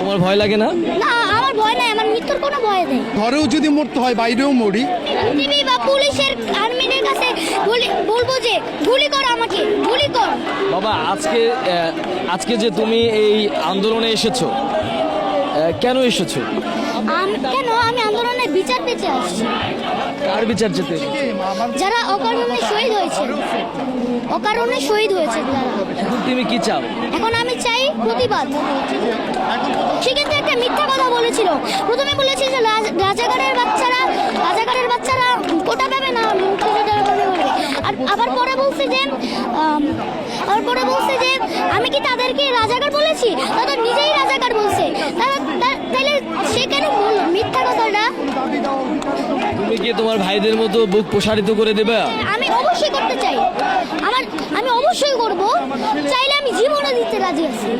তোমার ভয় লাগে না? না, আমার ভয় নাই, আমার মৃত্যুর কোনো ভয় নেই। ঘরেও যদি মরতে হয় বাইরেও মরি। টিভি বা পুলিশের আর্মিদের কাছে বলবো যে গুলি কর, আমাকে গুলি কর। বাবা, আজকে যে তুমি এই আন্দোলনে এসেছো, কেন এসেছো? কেন? আমি আন্দোলনের বিচার পেতে আসছি। কার বিচার চেতে? যারা অকারণে শহীদ হয়েছে, অকারণে শহীদ হয়েছে তারা। এখন তুমি কি চাও? এখন আমি চাই প্রতিবাদ। সে কিন্তু একটা মিথ্যা কথা বলেছিল। প্রথমে বলেছে যে রাজাকারের বাচ্চারা কোটা পাবে না, মুক্তিযোদ্ধারা পাবে বলে। আর আবার পরে বলছে যে আমি কি তাদেরকে রাজাকার বলেছি? তারা নিজেই রাজাকার বলছে। তাহলে সে কেন বলল মিথ্যা কথাটা? তুমি কি তোমার ভাইদের মতো বুক প্রসারিত করে দেবে? আমি অবশ্যই করতে চাই। আমি অবশ্যই করব। চাইলে আমি জীবনও দিতে রাজি আছি।